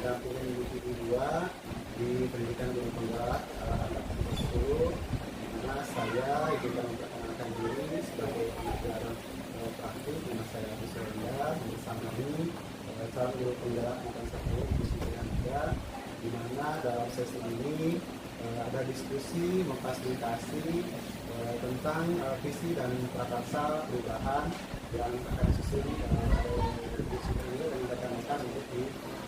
mendampingi individu 2 di pendidikan guru penggerak angkatan 10, di mana saya izinkan memperkenalkan diri sebagai pengajar praktik di masa saya Surya bersama ini calon guru penggerak angkatan 10 di Surya, di mana dalam sesi ini ada diskusi memfasilitasi tentang visi dan prakarsa perubahan yang akan disusun oleh diskusi ini dan rekan-rekan untuk di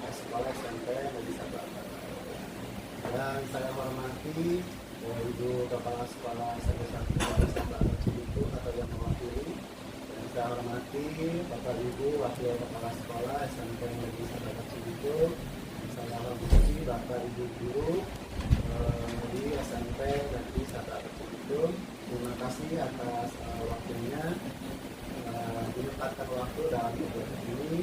sekolah SMP Negeri 1. Dan saya hormati Ibu Kepala Sekolah SMP 1 Cibitu atau yang mewakili, dan saya hormati Bapak Ibu Wakil Kepala Sekolah SMP Negeri 1 Cibitu, dan saya hormati Bapak Ibu Guru di SMP Negeri 1 Cibitu. Terima kasih atas waktunya, menyempatkan waktu dalam kegiatan ini.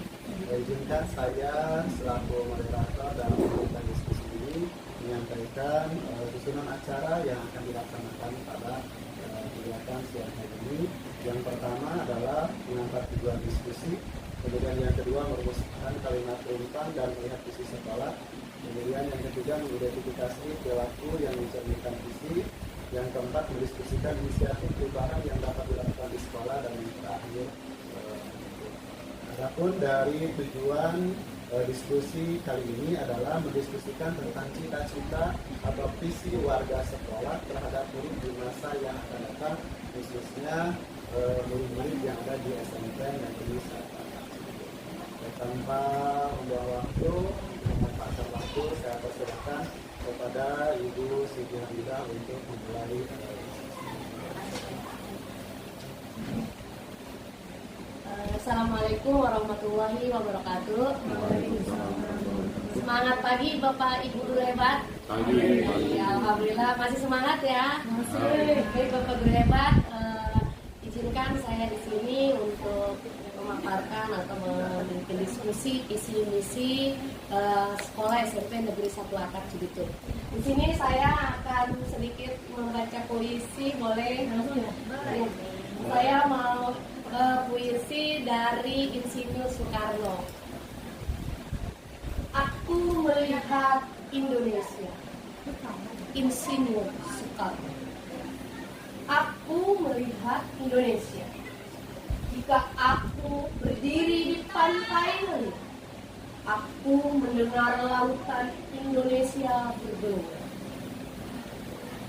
Izinkan saya selaku moderator dalam kegiatan diskusi ini menyampaikan susunan acara yang akan dilaksanakan pada kegiatan siang hari ini. Yang pertama adalah mengangkat tujuan diskusi, kemudian yang kedua merumuskan kalimat runtutan dan melihat visi sekolah, kemudian yang ketiga mengidentifikasi perilaku yang mencerminkan visi, yang keempat mendiskusikan inisiatif perubahan yang dapat dilakukan di sekolah, dan yang terakhir adapun dari tujuan diskusi kali ini adalah mendiskusikan tentang cita-cita atau visi warga sekolah terhadap murid di masa yang akan datang, khususnya murid-murid yang ada di SMP Negeri 1. Tanpa membuang waktu, memanfaatkan waktu, saya persilakan kepada Ibu Siti Hamidah untuk memulai Assalamualaikum warahmatullahi wabarakatuh. Semangat pagi Bapak Ibu guru hebat. Alhamdulillah masih semangat ya. Baik Bapak guru hebat, izinkan saya di sini untuk memaparkan atau memiliki diskusi visi misi sekolah SMP Negeri 1 Akar Cibitung. Di sini saya akan sedikit membaca puisi, boleh? Saya mau puisi dari Insinyur Soekarno. Aku melihat Indonesia. Insinyur Soekarno. Aku melihat Indonesia. Jika aku berdiri di pantai melihat, aku mendengar lautan Indonesia berbelok.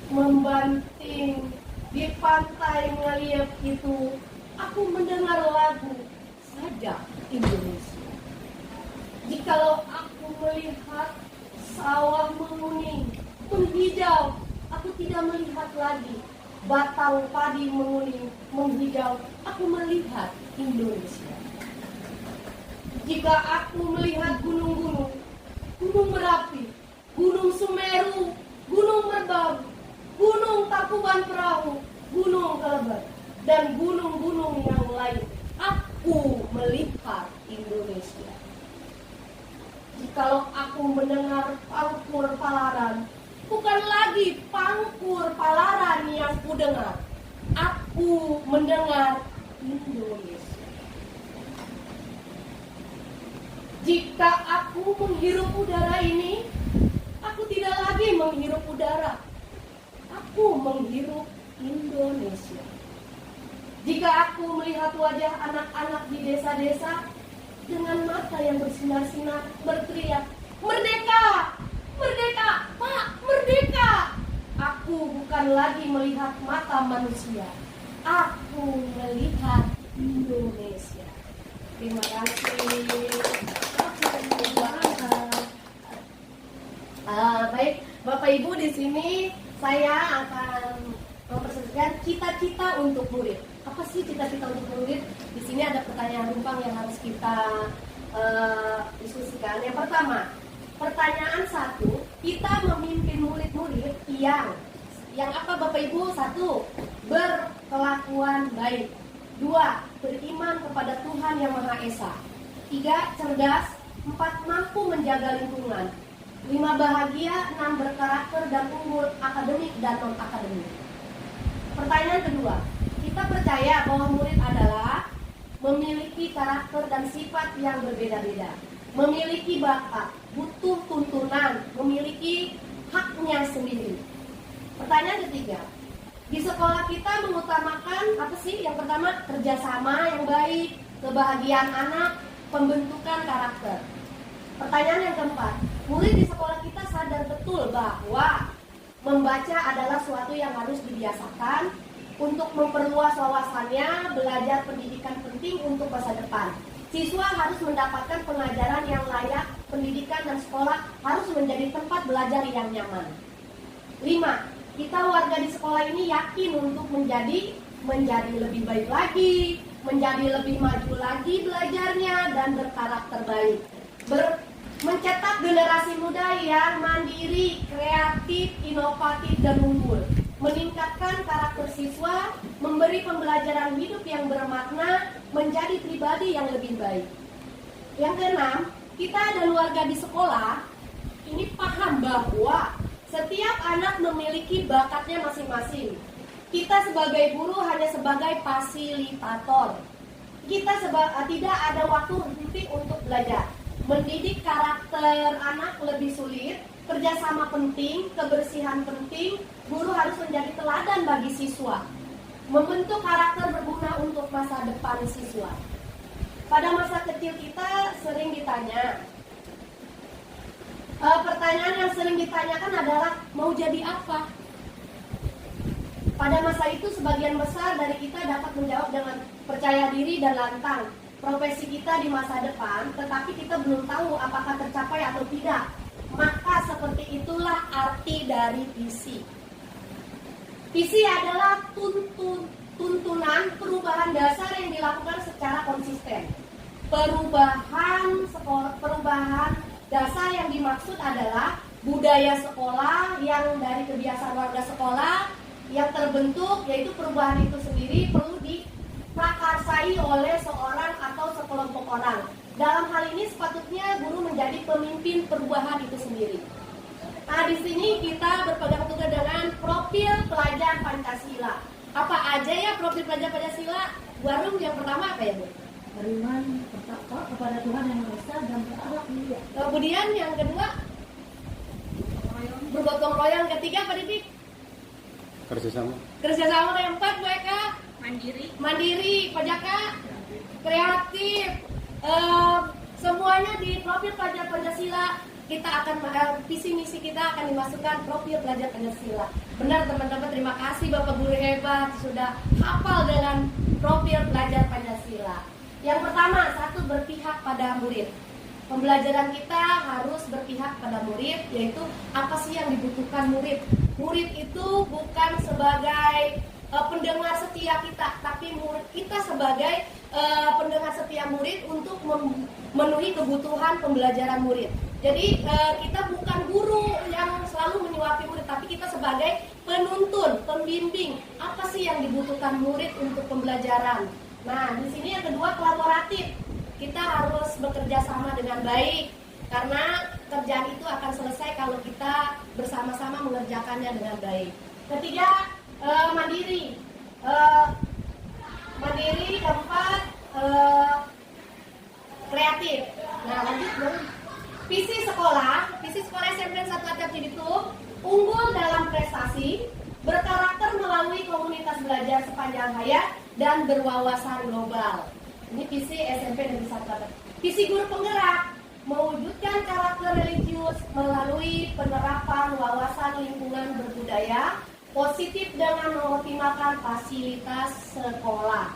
Membanting di pantai ngeliat itu, aku mendengar lagu Sajak Indonesia. Jikalau aku melihat sawah menguning, menghijau, aku tidak melihat lagi batang padi menguning, menghijau, aku melihat Indonesia. Jika aku melihat gunung-gunung, Gunung Merapi, Gunung Semeru, Gunung Merbabu, Gunung Tangkuban Perahu, Gunung Kelebat, dan gunung-gunung yang lain, aku melihat Indonesia. Jikalau aku mendengar pangkur palaran, bukan lagi pangkur palaran yang kudengar, aku mendengar Indonesia. Jika aku menghirup udara ini, aku tidak lagi menghirup udara, aku menghirup Indonesia. Jika aku melihat wajah anak-anak di desa-desa dengan mata yang bersinar-sinar berteriak, "Merdeka! Merdeka! Pak, merdeka!" Aku bukan lagi melihat mata manusia, aku melihat Indonesia. Terima kasih. Baik, Bapak Ibu, di sini saya akan mempresentasikan cita-cita untuk murid. Apa sih cita-cita untuk murid? Di sini ada pertanyaan rumpang yang harus kita diskusikan. Yang pertama, pertanyaan 1, kita memimpin murid-murid yang apa Bapak Ibu? 1, berkelakuan baik. 2, beriman kepada Tuhan Yang Maha Esa. 3, cerdas. 4, mampu menjaga lingkungan. 5, bahagia. 6, berkarakter dan unggul akademik dan non-akademik. Pertanyaan kedua, kita percaya bahwa murid adalah memiliki karakter dan sifat yang berbeda-beda. memiliki bakat, butuh tuntunan, memiliki haknya sendiri. Pertanyaan ketiga, di sekolah kita mengutamakan apa sih? Yang pertama, kerjasama yang baik, kebahagiaan anak, pembentukan karakter. Pertanyaan yang keempat, murid di sekolah kita sadar betul bahwa membaca adalah suatu yang harus dibiasakan untuk memperluas wawasannya, belajar pendidikan penting untuk masa depan. Siswa harus mendapatkan pengajaran yang layak, pendidikan dan sekolah harus menjadi tempat belajar yang nyaman. 5. Kita warga di sekolah ini yakin untuk menjadi lebih baik lagi, menjadi lebih maju lagi belajarnya dan berkarakter baik. Mencetak generasi muda yang mandiri, kreatif, inovatif dan unggul. Meningkatkan karakter siswa, memberi pembelajaran hidup yang bermakna, menjadi pribadi yang lebih baik. Yang keenam, kita dan warga di sekolah ini paham bahwa setiap anak memiliki bakatnya masing-masing. Kita sebagai guru hanya sebagai fasilitator. Kita tidak ada waktu berhenti untuk belajar. Mendidik karakter anak lebih sulit, kerjasama penting, kebersihan penting, guru harus menjadi teladan bagi siswa. Membentuk karakter berguna untuk masa depan siswa. Pada masa kecil kita sering ditanya, pertanyaan yang sering ditanyakan adalah mau jadi apa? Pada masa itu sebagian besar dari kita dapat menjawab dengan percaya diri dan lantang profesi kita di masa depan, tetapi kita belum tahu apakah tercapai atau tidak. Maka seperti itulah arti dari visi. Visi adalah tuntunan perubahan dasar yang dilakukan secara konsisten. Perubahan dasar yang dimaksud adalah budaya sekolah yang dari kebiasaan warga sekolah yang terbentuk, yaitu perubahan itu sendiri perlu diprakarsai oleh seorang atau sekelompok orang. Dalam hal ini sepatutnya guru menjadi pemimpin perubahan itu sendiri. Nah, di sini kita berpegang teguh dengan profil pelajar Pancasila. Apa aja ya profil pelajar Pancasila? Baru yang pertama apa ya, Bu? Beriman, bertakwa kepada Tuhan Yang Maha Esa dan berakhlak mulia. Kemudian yang kedua, bergotong royong. Ketiga apa, Didik? Kerjasama. Kerjasama. Yang empat, Bu Eka? Mandiri. Pak Jaka? Kreatif. Semuanya di profil pelajar Pancasila kita akan visi misi kita akan dimasukkan profil pelajar Pancasila. Benar teman-teman, terima kasih Bapak Guru hebat sudah hafal dengan profil pelajar Pancasila. Yang pertama, satu, berpihak pada murid. Pembelajaran kita harus berpihak pada murid, yaitu apa sih yang dibutuhkan murid. Murid itu bukan sebagai pendengar setia kita, tapi murid kita sebagai pendengar setia murid untuk memenuhi kebutuhan pembelajaran murid. Jadi kita bukan guru yang selalu menyuapi murid, tapi kita sebagai penuntun, pembimbing. Apa sih yang dibutuhkan murid untuk pembelajaran? Nah, di sini yang kedua, kolaboratif. Kita harus bekerja sama dengan baik, karena kerjaan itu akan selesai kalau kita bersama-sama mengerjakannya dengan baik. Ketiga, mandiri. Mandiri. Keempat, kreatif. Nah, lanjut dong. Visi sekolah SMP 1 Atap Cibitung, unggul dalam prestasi, berkarakter melalui komunitas belajar sepanjang hayat, dan berwawasan global. Ini visi SMP Negeri 1 Atap. Visi guru penggerak, mewujudkan karakter religius melalui penerapan wawasan lingkungan berbudaya positif dengan mengoptimalkan fasilitas sekolah.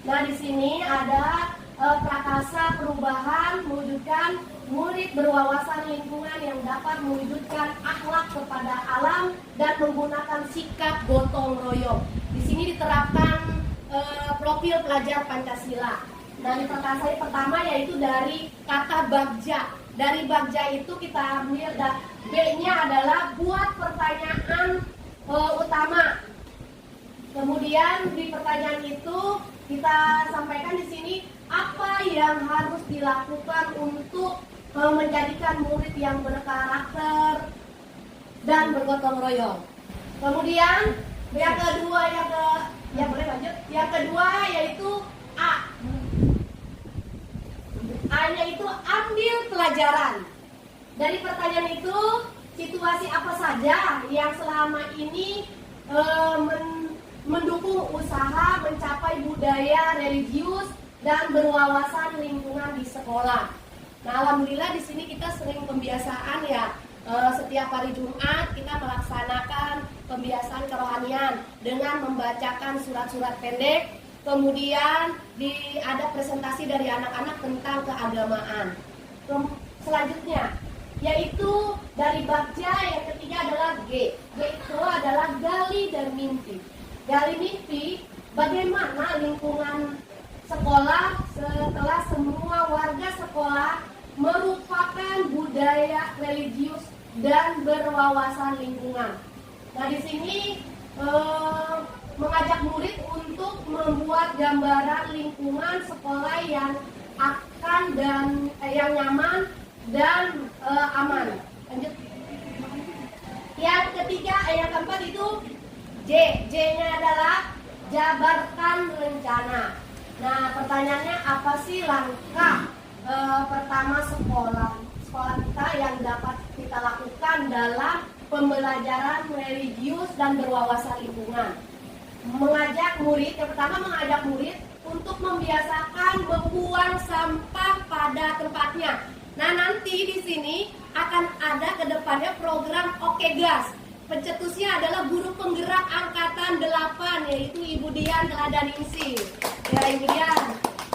Nah, di sini ada prakasa perubahan, mewujudkan murid berwawasan lingkungan yang dapat mewujudkan akhlak kepada alam dan menggunakan sikap gotong royong. Di sini diterapkan profil pelajar Pancasila. Dari prakasa pertama yaitu dari kata bagja. Dari bagja itu kita ambil B-nya adalah buat pertanyaan utama. Kemudian di pertanyaan itu kita sampaikan di sini apa yang harus dilakukan untuk menjadikan murid yang berkarakter dan bergotong royong. Kemudian yang kedua, boleh lanjut. Yang kedua yaitu A A-nya itu ambil pelajaran. Dari pertanyaan itu, situasi apa saja yang selama ini mendukung usaha mencapai budaya religius dan berwawasan lingkungan di sekolah. Nah, alhamdulillah di sini kita sering pembiasaan ya. Setiap hari Jumat kita melaksanakan pembiasaan kerohanian dengan membacakan surat-surat pendek. Kemudian ada presentasi dari anak-anak tentang keagamaan. Selanjutnya, yaitu dari bagja yang ketiga adalah G. G itu adalah gali dan mimpi. Gali mimpi, bagaimana lingkungan sekolah setelah semua warga sekolah merupakan budaya religius dan berwawasan lingkungan. Nah, di sini mengajak murid untuk membuat gambaran lingkungan sekolah yang akan dan yang nyaman dan aman. Lanjut. Yang ketiga, yang keempat itu J. J-nya adalah jabarkan rencana. Nah, pertanyaannya apa sih langkah pertama sekolah kita yang dapat kita lakukan dalam pembelajaran religius dan berwawasan lingkungan? Yang pertama mengajak murid untuk membiasakan membuang sampah pada tempatnya. Nah, nanti di sini akan ada ke depannya program Oke Gas. Pencetusnya adalah guru penggerak angkatan 8, yaitu Ibu Dian Teladaningsih. Ya, Ibu Dian.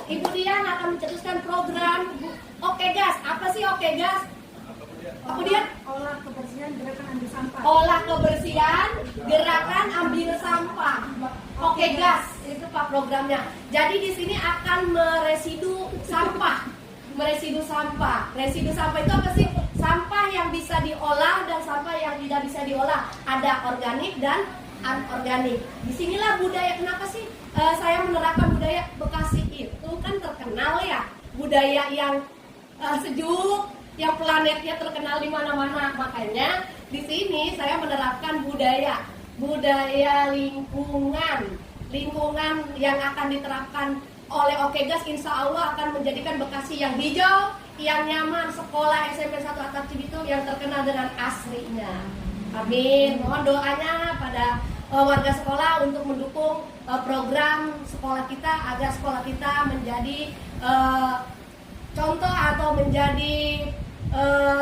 Ibu Dian akan mencetuskan program Oke Gas. Apa sih Oke Gas? Apa dia? Olah kebersihan gerakan ambil sampah. Olah kebersihan gerakan ambil sampah. Oke Gas, itu Pak programnya. Jadi di sini akan meresidu sampah. Meresidu sampah. Residu sampah itu apa sih? Sampah yang bisa diolah dan sampah yang tidak bisa diolah. Ada organik dan anorganik. Disinilah budaya. Kenapa sih saya menerapkan budaya Bekasi itu kan terkenal ya, budaya yang sejuk, yang planetnya terkenal di mana-mana. Makanya di sini saya menerapkan budaya lingkungan yang akan diterapkan oleh Oke Gas, insya Allah akan menjadikan Bekasi yang hijau, yang nyaman, sekolah SMP 1 Atap Cibitung yang terkenal dengan asrinya. Amin. Mohon doanya pada warga sekolah untuk mendukung program sekolah kita agar sekolah kita menjadi contoh atau menjadi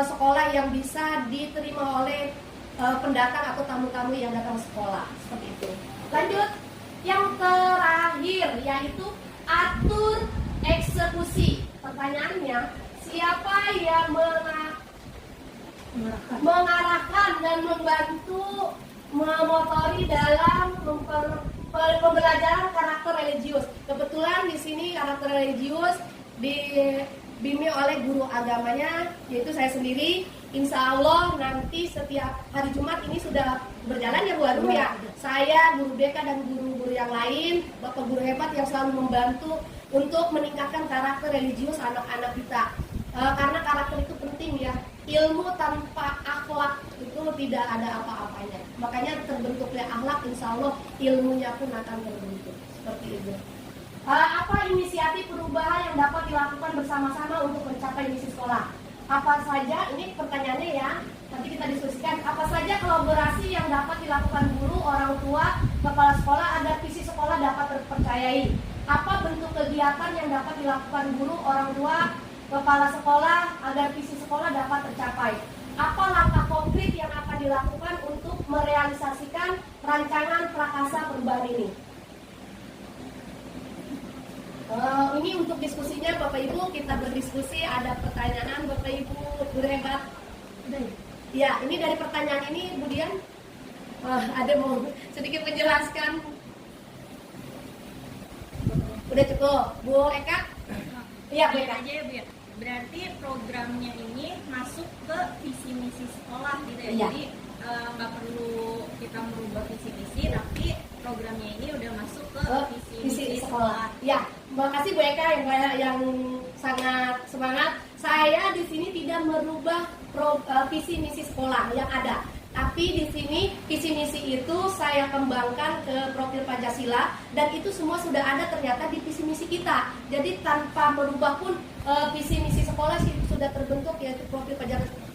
sekolah yang bisa diterima oleh pendatang atau tamu-tamu yang datang sekolah. Seperti itu. Lanjut. Yang terakhir yaitu atur eksekusi. Pertanyaannya, siapa yang mengarahkan dan membantu memotori dalam pembelajaran karakter religius? Kebetulan di sini karakter religius dibimbing oleh guru agamanya, yaitu saya sendiri. Insya Allah nanti setiap hari Jumat ini sudah berjalan ya Bu Arum ya. Saya, Guru BK dan guru-guru yang lain, Bapak Guru hebat yang selalu membantu untuk meningkatkan karakter religius anak-anak kita. Karena karakter itu penting ya. Ilmu tanpa akhlak itu tidak ada apa-apanya. Makanya terbentuknya akhlak, insya Allah ilmunya pun akan terbentuk. Seperti itu. Apa inisiatif perubahan yang dapat dilakukan bersama-sama untuk mencapai misi sekolah? Apa saja, ini pertanyaannya ya, nanti kita diskusikan. Apa saja kolaborasi yang dapat dilakukan guru, orang tua, kepala sekolah agar visi sekolah dapat terpercayai? Apa bentuk kegiatan yang dapat dilakukan guru, orang tua, kepala sekolah agar visi sekolah dapat tercapai? Apa langkah konkret yang akan dilakukan untuk merealisasikan rancangan prakarsa perubahan ini? Ini untuk diskusinya Bapak Ibu, kita berdiskusi, ada pertanyaan Bapak Ibu, guru hebat. Ya, ini dari pertanyaan ini Bu Dian ada mau sedikit menjelaskan. Udah cukup, Bu Eka? Iya, Bu Eka. Aja ya, Bu ya. Berarti programnya ini masuk ke visi misi sekolah gitu ya. Iya. Jadi nggak perlu kita merubah visi misi, tapi programnya ini udah masuk ke visi misi sekolah. Ya, terima kasih Bu Eka yang sangat semangat. Saya di sini tidak merubah visi misi sekolah yang ada, Tapi di sini visi misi itu saya kembangkan ke profil Pancasila dan itu semua sudah ada ternyata di visi misi kita. Jadi tanpa merubah pun visi misi sekolah sudah terbentuk, yaitu profil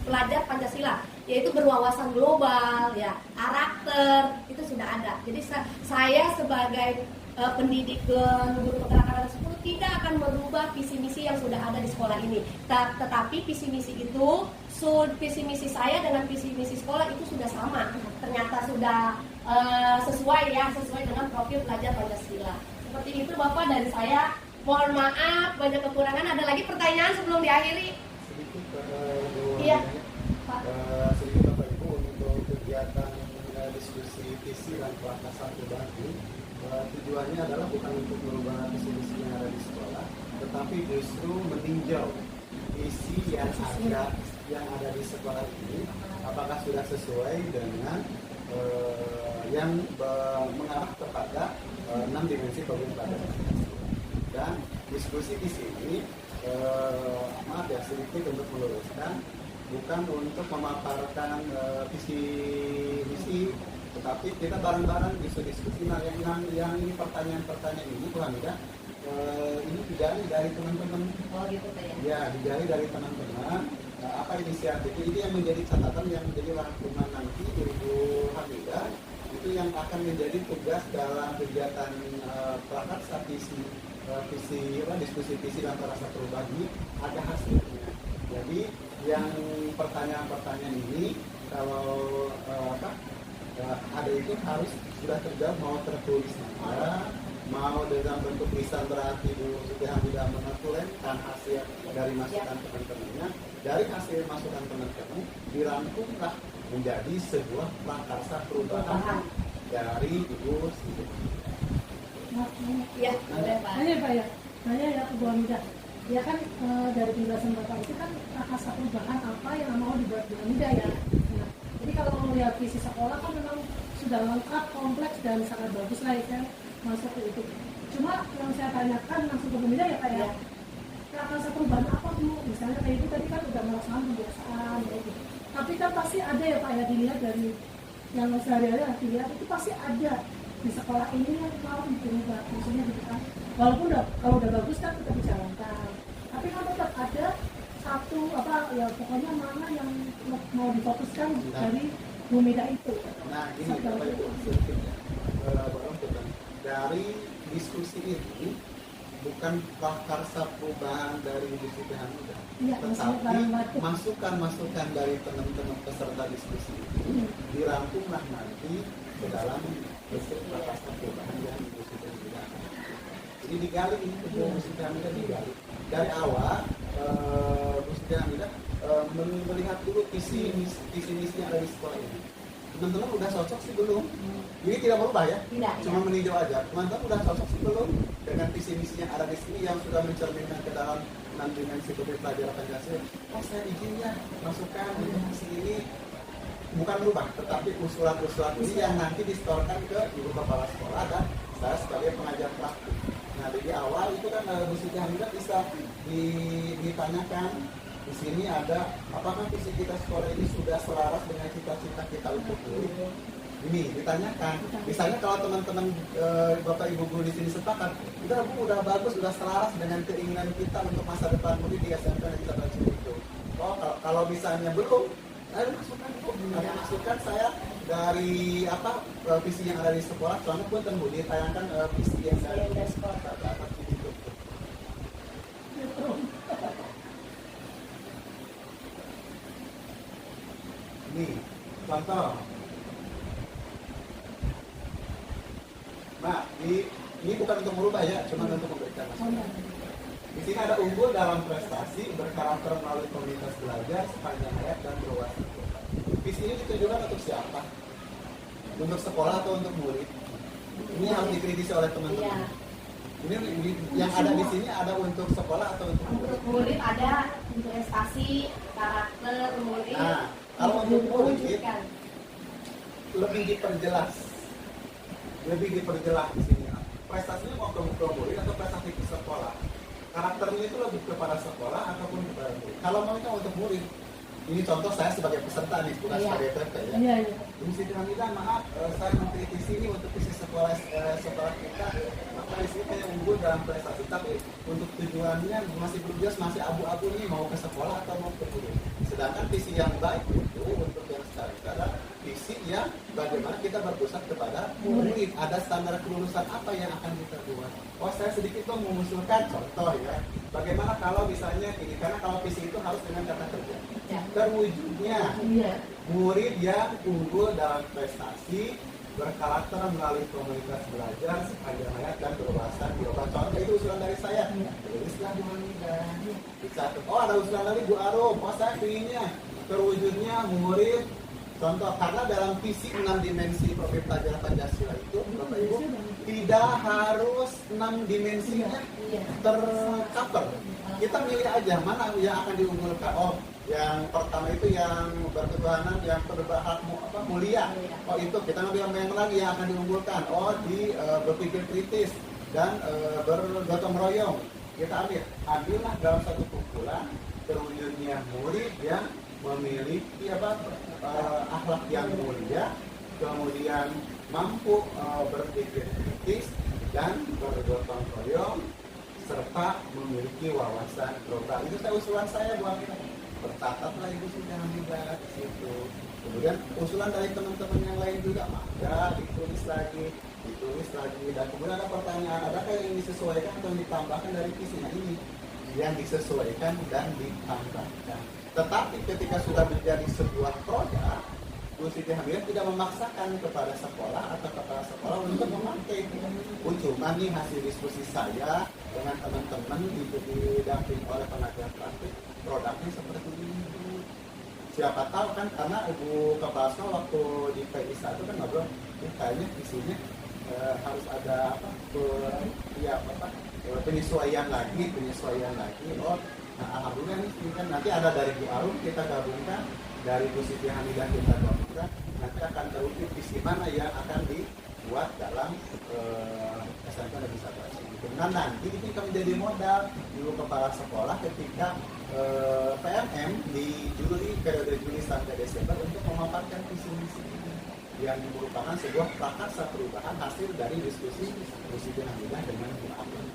pelajar Pancasila, yaitu berwawasan global, ya, karakter itu sudah ada. Jadi saya sebagai pendidik guru penggerak anak 10 tidak akan merubah visi misi yang sudah ada di sekolah ini. Tetapi visi misi itu visi misi saya dengan visi misi sekolah itu sudah sama. Ternyata sudah sesuai dengan profil pelajar Pancasila. Seperti itu Bapak dari saya. Mohon maaf banyak kekurangan. Ada lagi pertanyaan sebelum diakhiri? Sedikit Iya, Pak. sedikit Bapak Ibu untuk kegiatan diskusi visi dan pelaksanaan perubahan ini, tujuannya adalah bukan untuk merubah visi misi yang ada di sekolah, tetapi justru meninjau visi yang ada di sekolah ini apakah sudah sesuai dengan yang mengarah kepada 6 dimensi program pelajaran. Dan diskusi di sini maaf ya sedikit untuk meluruskan, bukan untuk memaparkan visi misi, tetapi kita bareng-bareng diskusi. Nah yang ini pertanyaan ini Bu Hamidah, ini digali dari teman-teman. Oh gitu ya. Ya, digali dari teman-teman. Apa inisiatif ini yang menjadi catatan, yang menjadi rangkuman nanti Ibu Hamidah, itu yang akan menjadi tugas dalam kegiatan prakarsa diskusi visi dan prakarsa perubahan ini ada hasilnya. Jadi yang pertanyaan-pertanyaan ini kalau ada itu harus sudah terjawab, mau tertulis mau dalam bentuk lisan berarti Bu Siti Hamidah menuturkan hasil dari masukan teman-temannya. Dari hasil masukan teman-teman dirangkumlah menjadi sebuah prakarsa perubahan dari Ibu Siti. Iya, boleh Pak. Pak ya. Saya ya Bu Hamidah. Ya kan dari penjelasan Bapak itu kan prakarsa perubahan apa yang mau dibuat Bu Hamidah ya. Nah, jadi kalau melihat visi sekolah kan memang sudah lengkap, kompleks dan sangat bagus lah ya kan masuk ke itu. Cuma yang saya tanyakan langsung ke Bu Hamidah ya Pak ya. Prakarsa perubahan apa Bu? Misalnya kayak itu tadi kan udah melaksanakan pembiasaan ya gitu. Tapi kan pasti ada ya Pak ya, dilihat dari yang sehari-hari dilihat itu pasti ada di sekolah ini yang mau berubah, maksudnya gitu kan. Walaupun kalau udah bagus kan tetap dijalankan, tapi kan tetap ada satu ya pokoknya mana yang mau difokuskan dari Bu Hamidah itu. Nah ini Bapak Ibu sedikitnya dari diskusi ini bukan prakarsa perubahan dari Ibu Siti Hamidah, tetapi masukan-masukan dari teman-teman peserta diskusi ini dirangkumlah nanti ke dalam bentuk prakarsa perubahan yang Ibu Siti Hamidah. Jadi digali ini Bu Siti Hamidah digali dari awal. Bu Siti Hamidah melihat dulu visi misi yang ada di sekolah ini. Teman-teman udah cocok sih belum? Ini tidak merubah ya? Tidak. Cuma meninjau aja. Teman-teman udah cocok sih belum dengan visi misi yang ada di sini yang sudah mencerminkan ke dalam 6 dimensi pelajaran Pancasila? Oh saya izin ya masukan untuk visi ini bukan merubah, tetapi usulan-usulan ini yang nanti distorkan ke Ibu Kepala Sekolah dan saya sebagai pengajar praktik. Nah dari awal itu kan Bu Siti Hamidah bisa ditanyakan di sini ada apakah visi kita sekolah ini sudah selaras dengan cita-cita kita untuk guru. Ini ditanyakan. Misalnya kalau teman-teman Bapak Ibu guru di sini sepakat, udah bagus, udah selaras dengan keinginan kita untuk masa depan murid di SMP dan kita baca itu. Oh kalau misalnya belum, ada masukan Bu, ada masukan saya dari visi yang ada di sekolah. Soalnya pun tentu ditayangkan visi yang dari sekolah apa itu. Ini contoh. Nah, ini bukan untuk merubah ya, cuma untuk memberikan masukan. Di sini ada unggul dalam prestasi, berkarakter melalui komunitas belajar, sepanjang hayat dan berwawasan. Visi ini ditujukan untuk siapa? Untuk sekolah atau untuk murid? Ini harus dikritisi oleh teman-teman. Ini yang ada di sini ada untuk sekolah atau untuk murid? Untuk murid ada prestasi, karakter murid. Nah, kalau untuk murid lebih diperjelas di sini. Prestasinya mau ke murid atau prestasi ke sekolah? Karakternya itu lebih kepada sekolah ataupun kepada murid? Kalau mau itu untuk murid, ini contoh saya sebagai peserta nih, bukan Iya. sebagai PT ya. Iya, iya. Bu Siti Hamidah, maaf, saya mengkritisi ini untuk visi sekolah kita, maka di sini kayak unggul dalam prestasi, tapi untuk tujuannya masih belum jelas, masih abu-abu nih mau ke sekolah atau mau ke guru. Sedangkan visi yang baik itu untuk yang sekarang itu adalah visi yang bagaimana kita berpusat kepada murid. Ada standar kelulusan apa yang akan kita buat. Oh, saya sedikit tuh mengusulkan contoh ya. Bagaimana kalau misalnya ini, karena kalau visi itu harus dengan kata kerja. Ya. Terwujudnya Iya. murid yang unggul dalam prestasi, berkarakter melalui komunitas belajar sepanjang hayat dan berwawasan global. Contoh itu usulan dari saya. Tulislah Bu Hamidah. Dicatat. Oh, ada usulan dari Bu Arum. Oh, saya pinginnya terwujudnya murid. Contoh, karena dalam visi 6 dimensi profil pelajaran Pancasila itu, Bapak Ibu, tidak harus 6 dimensinya Iya. tercover. Kita milih aja mana yang akan diunggulkan. Oh, yang pertama itu yang berketuhanan, yang berhak mulia. Oh, itu kita ambil yang lagi yang akan diunggulkan. Oh, di berpikir kritis dan bergotong royong. Kita ambillah dalam satu kumpulan terwujudnya murid yang memiliki akhlak yang mulia, kemudian mampu berpikir kritis dan bergotong royong, serta memiliki wawasan global. Itu usulan saya buat kita. Bercatatlah Ibu Siti Hamidah di situ. Kemudian usulan dari teman-teman yang lain juga, maka ditulis lagi, dan kemudian ada pertanyaan, adakah yang disesuaikan atau ditambahkan dari visi ini? Yang disesuaikan dan ditambahkan. Tetapi ketika sudah menjadi sebuah produk, Bu Siti Hamidah tidak memaksakan kepada sekolah atau kepala sekolah untuk memakai. Cuma nih hasil diskusi saya dengan teman-teman didampingi oleh pengajar praktik, produknya seperti ini. Siapa tahu kan, karena Ibu Kepala Sekolah waktu di PI1 kan ngobrol, kayaknya visinya harus ada penyesuaian lagi. Oh, nah, alhamdulillah ini kan nanti ada dari Bu Arum kita gabungkan, dari Bu Siti Hamidah kita gabungkan, nanti akan terwujud visi mana yang akan dibuat dalam SMK Negeri 1. Nah, nanti ini akan menjadi modal Ibu Kepala Sekolah ketika PMM di Juli, periode Juli sampai Desember untuk memaparkan visi misi ini yang merupakan sebuah prakarsa perubahan hasil dari diskusi Bu Siti Hamidah dengan Bu Arum.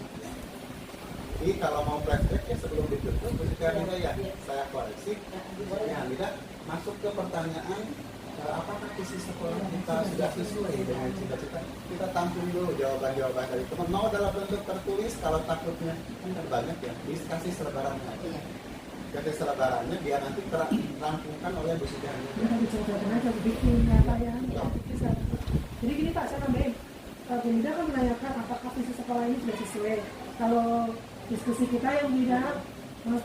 Jadi kalau mau flashback ya sebelum ditutup, Bu Siti Hamidah ya saya koreksi, Bu Siti Hamidah masuk ke pertanyaan apakah visi sekolah kita sudah sesuai dengan cita-cita. Kita tampung dulu jawaban-jawaban dari teman. Mau dalam bentuk tertulis, kalau takutnya kan banyak ya, kasih selebarannya aja. Kasih selebarannya biar nanti terampungkan oleh Bu Siti Hamidah. Kita dicobakan aja bikin ya Pak ya. Jadi gini Pak, saya tambahin. Bu Mida kan menanyakan apakah visi sekolah ini sudah sesuai. Kalau diskusi kita yang tidak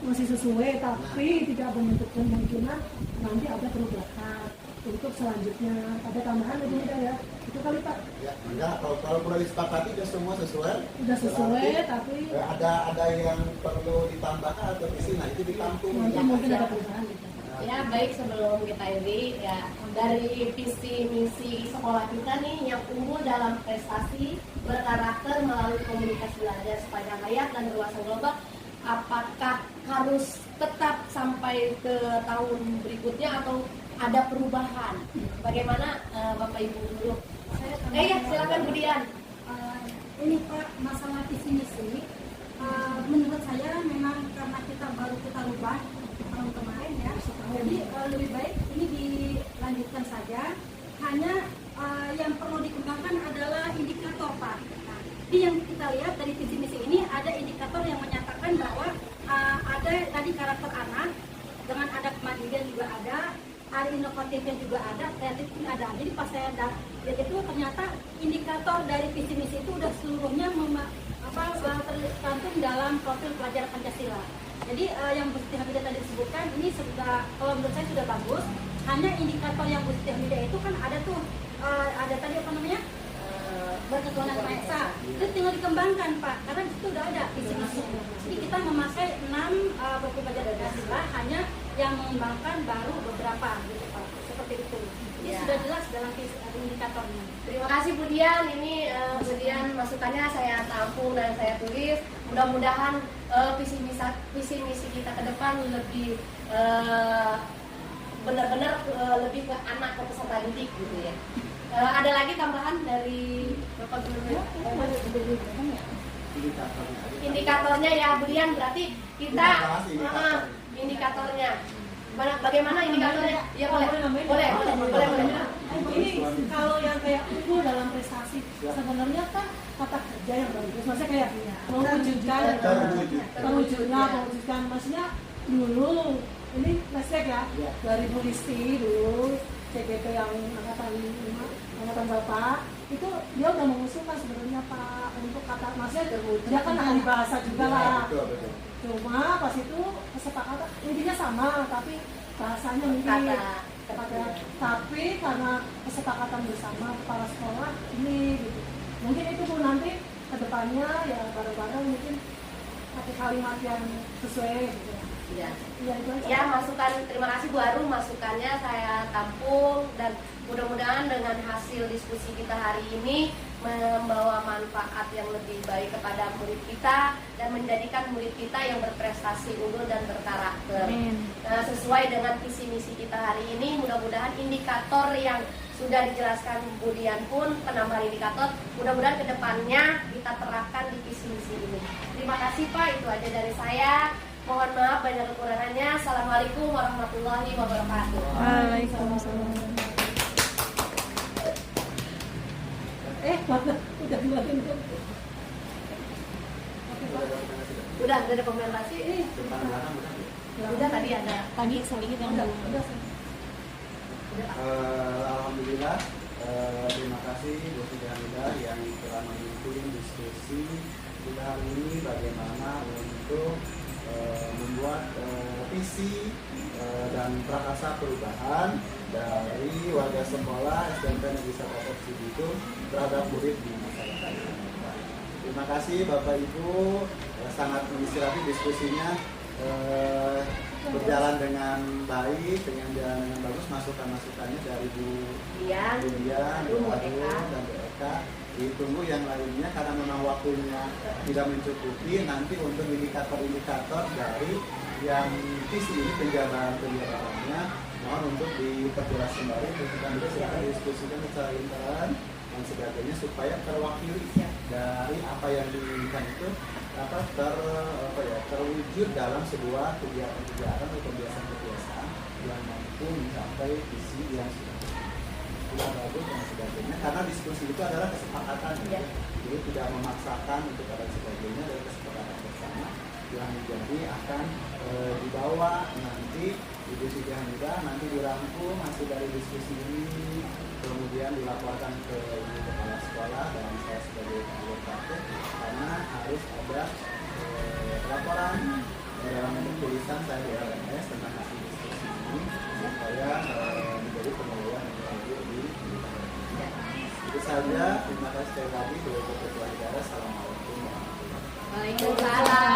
masih sesuai, tapi tidak menutup kemungkinan nanti ada perubahan untuk selanjutnya. Ada tambahan ya Bu Mida ya? Itu kali Pak. Ya, enggak, kalau perlu disepakati sudah semua sesuai. Sudah sesuai, Berarti, tapi ada yang perlu ditambahkan atau isi, nah itu ditampung. nanti mungkin ada perubahan gitu. Ya, baik, sebelum kita ini ya dari visi misi sekolah kita nih yang unggul dalam prestasi, berkarakter melalui komunitas belajar sepanjang hayat dan berwawasan global, apakah harus tetap sampai ke tahun berikutnya atau ada perubahan? Bagaimana Bapak Ibu dulu? Ya, silakan Bu Dian. Ini Pak, masalah visi misi, menurut saya memang karena kita baru kita rubah tahun kemarin ya, jadi lebih baik ini dilanjutkan saja. Hanya yang perlu dikembangkan adalah indikator Pak. Nah, jadi yang kita lihat dari visi misi ini ada indikator yang menyatakan bahwa ada tadi karakter anak, dengan ada kemandirian juga ada inovatifnya juga ada, kreatifnya ada. Jadi pas saya lihat itu ternyata indikator dari visi misi itu udah seluruhnya tercantum dalam profil pelajar Pancasila. Jadi yang Bu Siti Hamidah tadi disebutkan ini sudah, kalau menurut saya sudah bagus. Hanya indikator yang Bu Siti Hamidah itu kan ada tuh ada tadi apa namanya berketuhanan Maha Esa. Itu tinggal dikembangkan Pak, karena itu udah ada visi misi. Jadi kita memakai 6 profil pelajar Pancasila, hanya yang mengembangkan baru beberapa gitu Pak. Seperti itu. Jadi sudah jelas dalam indikatornya. Terima kasih Bu Dian. Ini Bu Dian masukannya saya tampung dan saya tulis. Mudah-mudahan visi misi kita ke depan lebih benar-benar lebih ke anak ke peserta didik gitu ya. Ada lagi tambahan dari Bapak Guru? Indikatornya ya Brian, berarti kita indikatornya. Bagaimana indikatornya? Ya boleh. Ini kalau yang kayak itu dalam prestasi sebenarnya kan kata kerja yang bagus, maksudnya kayak mewujudkan, maksudnya dulu ini flashback ya dari Bu Listi dulu CGP yang angkatan Bapak itu dia udah mengusulkan sebenarnya Pak untuk kata, maksudnya dia kan ahli bahasa juga lah. Cuma pas itu kesepakatan intinya sama tapi bahasanya mungkin tapi karena kesepakatan bersama kepala sekolah ini gitu. Mungkin itu Bu nanti kedepannya ya bareng-bareng mungkin pakai kalimat yang sesuai gitu. Ya. Itu aja. Ya, masukan, terima kasih Bu Arum, masukannya saya tampung dan mudah-mudahan dengan hasil diskusi kita hari ini membawa manfaat yang lebih baik kepada murid kita dan menjadikan murid kita yang berprestasi unggul dan berkarakter. Nah, sesuai dengan visi misi kita hari ini, mudah-mudahan indikator yang sudah dijelaskan Bu Dian pun penambahan indikator, mudah-mudahan kedepannya kita terapkan di visi misi ini. Terima kasih Pak, itu aja dari saya. Mohon maaf banyak kekurangannya. Assalamualaikum warahmatullahi wabarakatuh. Waalaikumsalam. Udah duluan. Udah ada komentasi. Udah tadi ada. Tadi sedikit yang Udah. Alhamdulillah, terima kasih Bu Siti Hamidah yang telah memimpin diskusi kita hari ini bagaimana untuk membuat visi dan prakarsa perubahan dari warga sekolah SDMP Negeri 1 Cibitung terhadap murid di masa depan. Terima kasih Bapak Ibu, sangat menginspirasi diskusinya, berjalan dengan baik, dengan jalan dengan bagus. Masukannya dari Bu Dian, Bu Arum, dan Bu Eka. Ditunggu yang lainnya karena memang waktunya tidak mencukupi. Nanti untuk indikator-indikator dari yang visi ini penjabarannya mohon untuk diperjelas kembali, kita silakan diskusikan secara intern dan sebagainya supaya terwakili dari apa yang diinginkan itu terwujud dalam sebuah kegiatan-kegiatan atau kebiasaan-kebiasaan yang mampu mencapai visi yang sudah bagus dan sebagainya, karena diskusi itu adalah kesepakatan jadi tidak memaksakan untuk ada sebagainya, dari kesepakatan bersama yang menjadi akan dibawa nanti Ibu Siti Hamidah nanti dirangkum hasil dari diskusi ini, kemudian dilaporkan ke Ibu Kepala Sekolah dan saya sebagai anggota karena harus ada laporan dalam bentuk tulisan saya di LMS tentang hasil diskusi ini supaya menjadi pengelolaan itu saja. Terima kasih sekali lagi kepada Ketua Negara. Assalamualaikum warahmatullahi wabarakatuh. Waalaikumsalam.